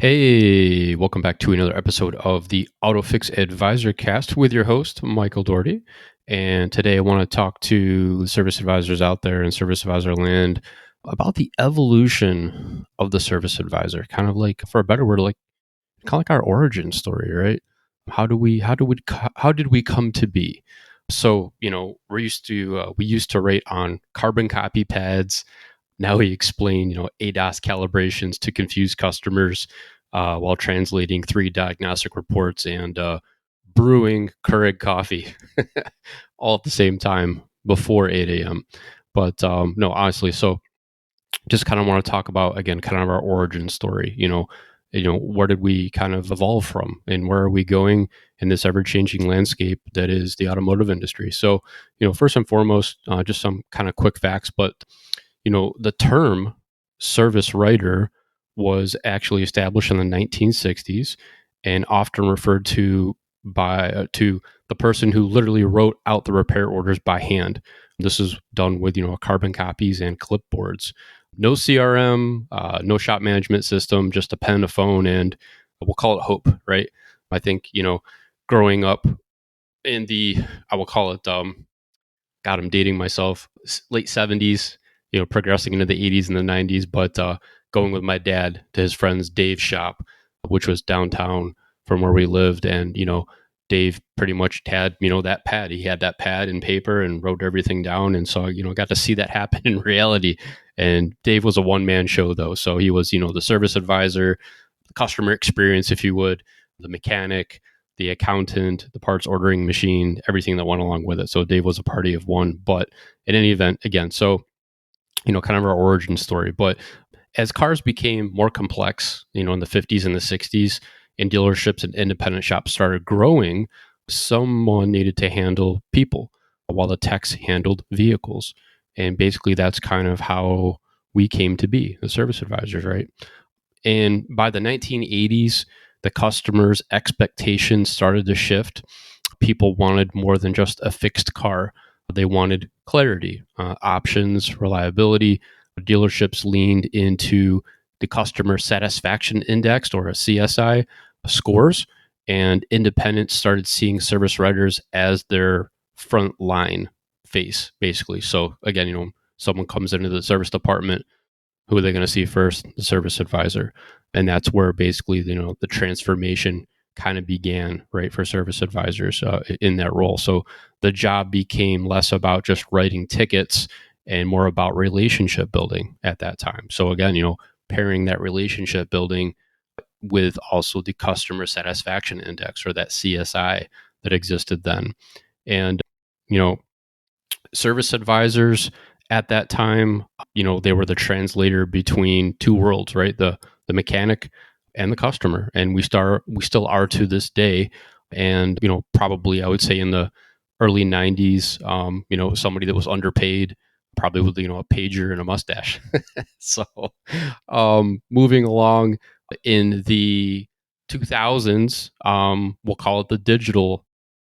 Hey, welcome back to another episode of the AutoFix Advisor Cast with your host, Michael Doherty. And today I want to talk to the service advisors out there in service advisor land about the evolution of the service advisor, kind of like, for a better word, like kind of like our origin story, right? How did we come to be? So, we used to rate on carbon copy pads. Now we explain, ADAS calibrations to confuse customers while translating three diagnostic reports and brewing Keurig coffee all at the same time before 8 a.m. But no, honestly, so just kind of want to talk about again, kind of our origin story. Where did we kind of evolve from, and where are we going in this ever-changing landscape that is the automotive industry? So, first and foremost, just some kind of quick facts, but the term service writer was actually established in the 1960s and often referred to to the person who literally wrote out the repair orders by hand. This is done with carbon copies and clipboards. No CRM, no shop management system, just a pen, a phone, and we'll call it hope, right? I think growing up in the I will call it God, I'm dating myself, late 70s, progressing into the 80s and the 90s, but going with my dad to his friend's Dave's shop, which was downtown from where we lived. And, Dave pretty much had, that pad. He had that pad and paper and wrote everything down. And so, got to see that happen in reality. And Dave was a one-man show, though. So he was, the service advisor, the customer experience, if you would, the mechanic, the accountant, the parts ordering machine, everything that went along with it. So Dave was a party of one. But in any event, again, so, kind of our origin story. But as cars became more complex, in the 50s and the 60s, and dealerships and independent shops started growing, someone needed to handle people while the techs handled vehicles. And basically, that's kind of how we came to be the service advisors, right? And by the 1980s, the customers' expectations started to shift. People wanted more than just a fixed car. They wanted clarity, options, reliability. Dealerships leaned into the customer satisfaction index, or a CSI scores, and independents started seeing service writers as their front line face, basically. So again, someone comes into the service department, who are they going to see first? The service advisor. And that's where basically, the transformation kind of began, right, for service advisors in that role. So the job became less about just writing tickets and more about relationship building at that time. So again, pairing that relationship building with also the customer satisfaction index, or that CSI that existed then. And, you know, service advisors at that time, they were the translator between two worlds, right? The mechanic and the customer. And we still are to this day. And, probably I would say in the early 90s, somebody that was underpaid, probably with, a pager and a mustache. So, moving along in the 2000s, we'll call it the digital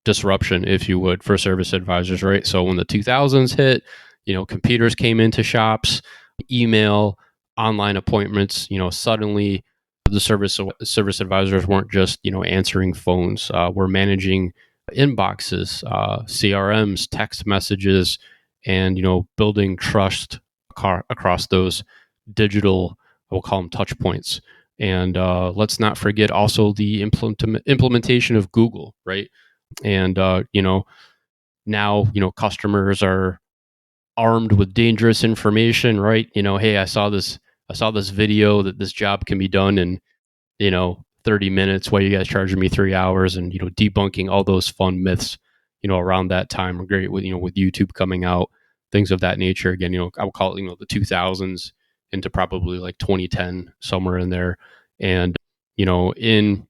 disruption, if you would, for service advisors, right? So when the 2000s hit, computers came into shops, email, online appointments, suddenly the service advisors weren't just, answering phones. We're managing inboxes, CRMs, text messages, and, building trust across those digital, we'll call them touch points. And let's not forget also the implementation of Google, right? And now customers are armed with dangerous information, right? Hey, I saw this video that this job can be done in 30 minutes. Why are you guys charging me 3 hours? And debunking all those fun myths around that time. Great with with YouTube coming out, things of that nature. Again, I would call it the 2000s into probably like 2010, somewhere in there. And in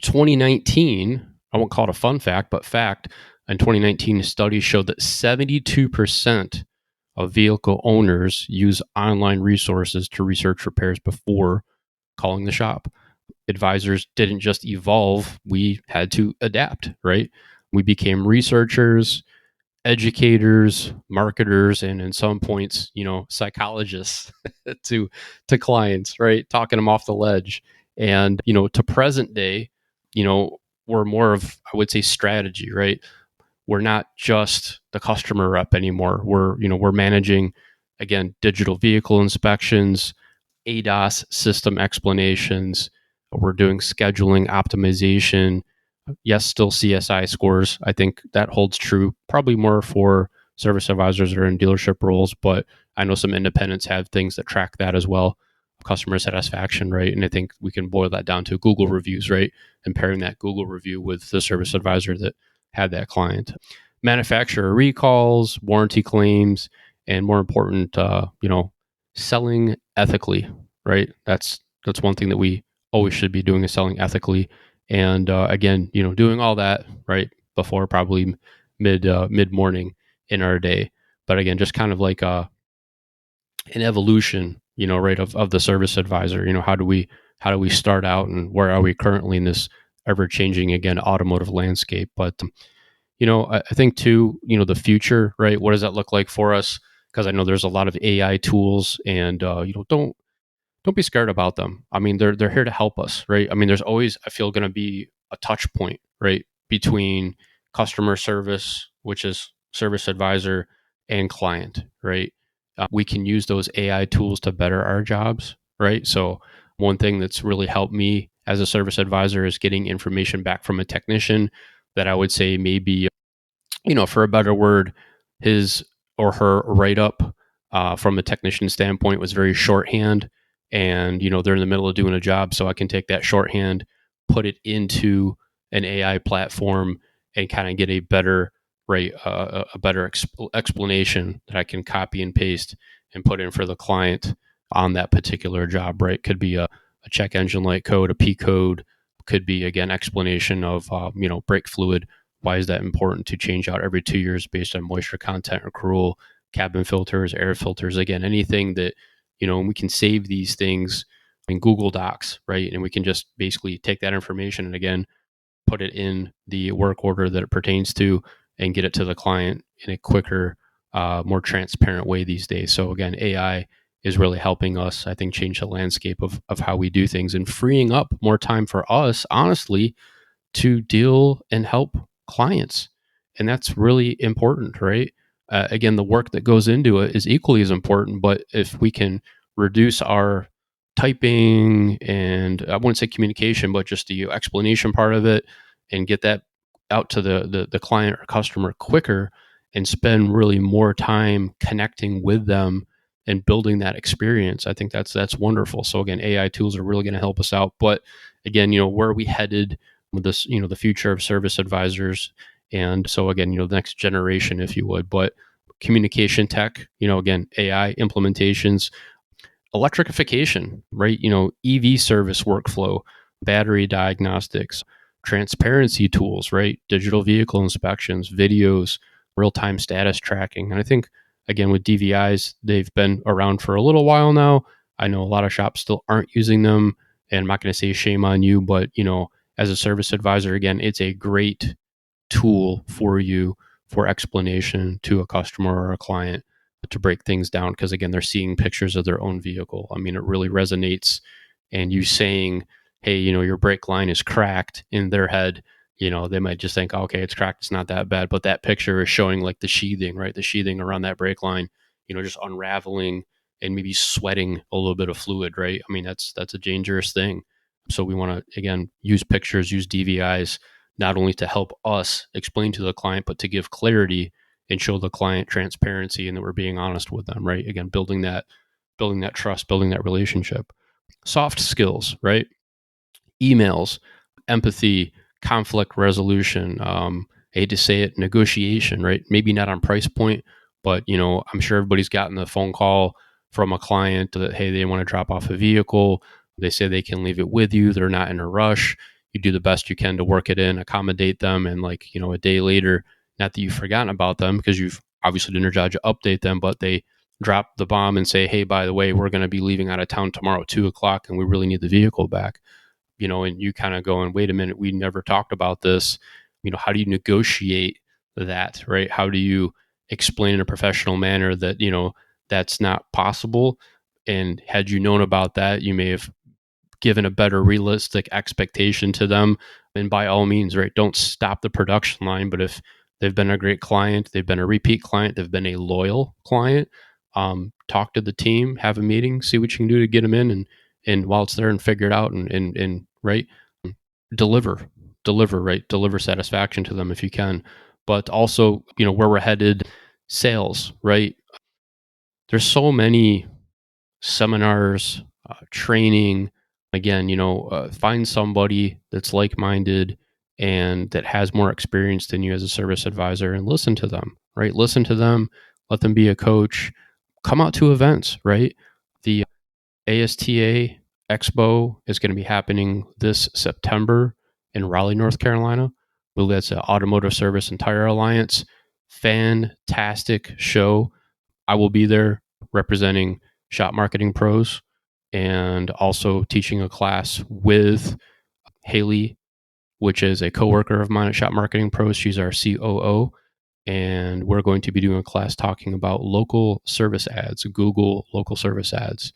2019, I won't call it a fun fact, but fact, in 2019, a study showed that 72% of vehicle owners use online resources to research repairs before calling the shop. Advisors didn't just evolve, we had to adapt, right? We became researchers, educators, marketers, and in some points, psychologists to clients, right? Talking them off the ledge. And, to present day, we're more of, I would say, strategy, right? We're not just the customer rep anymore. We're managing, again, digital vehicle inspections, ADAS system explanations. We're doing scheduling optimization. Yes, still CSI scores. I think that holds true probably more for service advisors that are in dealership roles, but I know some independents have things that track that as well. Customer satisfaction, right? And I think we can boil that down to Google reviews, right? And pairing that Google review with the service advisor that had that client. Manufacturer recalls, warranty claims, and more important, selling ethically, right? That's one thing that we always should be doing, is selling ethically. And again, doing all that right before probably mid morning in our day. But again, just kind of like an evolution, right, of the service advisor. How do we start out, and where are we currently in this ever changing, again, automotive landscape? But I think too, the future, right? What does that look like for us? Because I know there's a lot of AI tools, and don't be scared about them. I mean, they're here to help us, right? I mean, there's always, I feel, going to be a touch point, right, between customer service, which is service advisor, and client, right? We can use those AI tools to better our jobs, right? So one thing that's really helped me as a service advisor is getting information back from a technician that I would say maybe, for a better word, his or her write up from a technician standpoint was very shorthand. And, they're in the middle of doing a job. So I can take that shorthand, put it into an AI platform, and kind of get a better, right, a better explanation that I can copy and paste and put in for the client on that particular job, right? Could be a check engine light code, a P code, could be, again, explanation of, brake fluid. Why is that important to change out every 2 years based on moisture content, accrual, cabin filters, air filters? Again, anything that, we can save these things in Google Docs, right? And we can just basically take that information and, again, put it in the work order that it pertains to and get it to the client in a quicker, more transparent way these days. So again, AI is really helping us, I think, change the landscape of how we do things and freeing up more time for us, honestly, to deal and help clients. And that's really important, right? Again, the work that goes into it is equally as important, but if we can reduce our typing and, I wouldn't say communication, but just the explanation part of it, and get that out to the client or customer quicker, and spend really more time connecting with them and building that experience, I think that's wonderful. So again, AI tools are really going to help us out. But again, where are we headed with this, the future of service advisors? And so again, the next generation, if you would. But communication tech, again, AI implementations, electrification, right? EV service workflow, battery diagnostics, transparency tools, right? Digital vehicle inspections, videos, real-time status tracking. And I think, again, with DVIs, they've been around for a little while now. I know a lot of shops still aren't using them, and I'm not going to say shame on you, but as a service advisor, again, it's a great tool for you for explanation to a customer or a client, to break things down, because again, they're seeing pictures of their own vehicle. I mean, it really resonates. And you saying, hey, your brake line is cracked, in their head, they might just think, okay, it's cracked, it's not that bad. But that picture is showing like the sheathing, right? The sheathing around that brake line, just unraveling and maybe sweating a little bit of fluid, right? I mean, that's a dangerous thing. So we want to, again, use pictures, use DVIs, not only to help us explain to the client, but to give clarity and show the client transparency, and that we're being honest with them, right? Again, building that trust, building that relationship. Soft skills, right? Emails, empathy, conflict resolution. I hate to say it, negotiation, right? Maybe not on price point, but I'm sure everybody's gotten the phone call from a client that, hey, they want to drop off a vehicle. They say they can leave it with you. They're not in a rush. You do the best you can to work it in, accommodate them, and like, a day later, not that you've forgotten about them, because you've obviously done your job to update them, but they drop the bomb and say, hey, by the way, we're going to be leaving out of town tomorrow at 2:00, and we really need the vehicle back. And you kind of going, wait a minute, we never talked about this. How do you negotiate that, right? How do you explain in a professional manner that, that's not possible? And had you known about that, you may have given a better realistic expectation to them. And by all means, right, don't stop the production line. But if they've been a great client, they've been a repeat client, they've been a loyal client, talk to the team, have a meeting, see what you can do to get them in, and while it's there, and figure it out, and right, deliver, right, deliver satisfaction to them if you can. But also, where we're headed, sales, right? There's so many seminars, training. Again, find somebody that's like-minded and that has more experience than you as a service advisor, and listen to them, right? Listen to them, let them be a coach. Come out to events, right? The ASTA Expo is going to be happening this September in Raleigh, North Carolina. I believe that's an Automotive Service and Tire Alliance. Fantastic show. I will be there representing shop marketing pros and also teaching a class with Haley, which is a coworker of mine at Shop Marketing Pros. She's our COO. And we're going to be doing a class talking about local service ads, Google local service ads,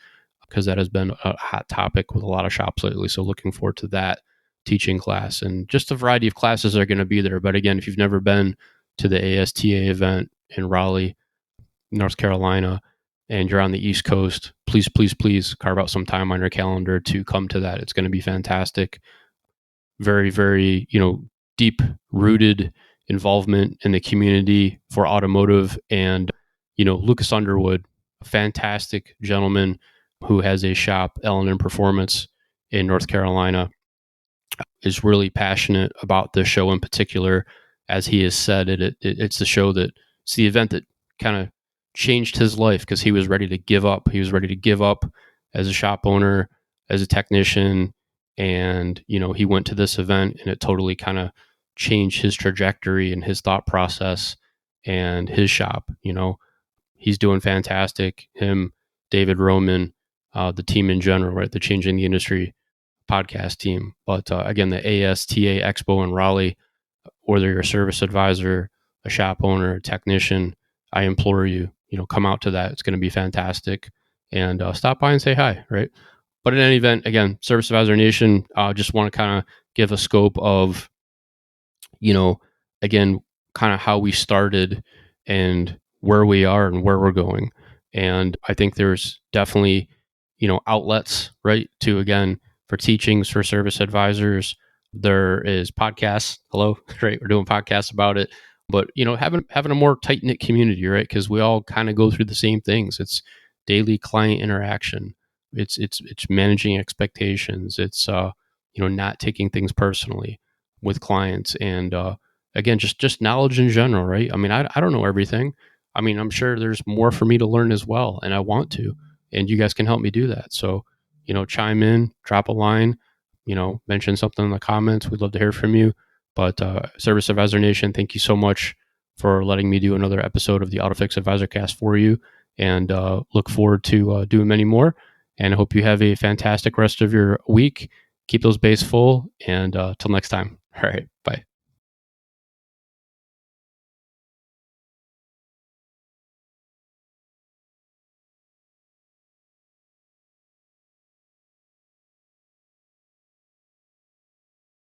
because that has been a hot topic with a lot of shops lately. So looking forward to that teaching class. And just a variety of classes are going to be there. But again, if you've never been to the ASTA event in Raleigh, North Carolina, and you're on the East Coast, please, please, please carve out some time on your calendar to come to that. It's going to be fantastic. Very, very, deep rooted involvement in the community for automotive. And, Lucas Underwood, a fantastic gentleman who has a shop, L&M Performance, in North Carolina, is really passionate about this show in particular. As he has said, it's the show it's the event that kind of changed his life, because he was ready to give up. He was ready to give up as a shop owner, as a technician. And, he went to this event, and it totally kind of changed his trajectory and his thought process and his shop. He's doing fantastic. Him, David Roman, the team in general, right? The Changing the Industry podcast team. But again, the ASTA Expo in Raleigh, whether you're a service advisor, a shop owner, a technician, I implore you, come out to that. It's going to be fantastic. And stop by and say hi, right? But in any event, again, Service Advisor Nation, just want to kind of give a scope of, again, kind of how we started and where we are and where we're going. And I think there's definitely, outlets, right, to, again, for teachings for service advisors. There is podcasts. Hello, right? We're doing podcasts about it. But, having a more tight-knit community, right? Because we all kind of go through the same things. It's daily client interaction. It's managing expectations. It's not taking things personally with clients. And again, just knowledge in general, right? I mean, I don't know everything. I mean, I'm sure there's more for me to learn as well, and I want to. And you guys can help me do that. So, chime in, drop a line, mention something in the comments. We'd love to hear from you. But Service Advisor Nation, thank you so much for letting me do another episode of the AutoFix Advisor Cast for you, and look forward to doing many more. And I hope you have a fantastic rest of your week. Keep those bays full, and till next time. All right, bye.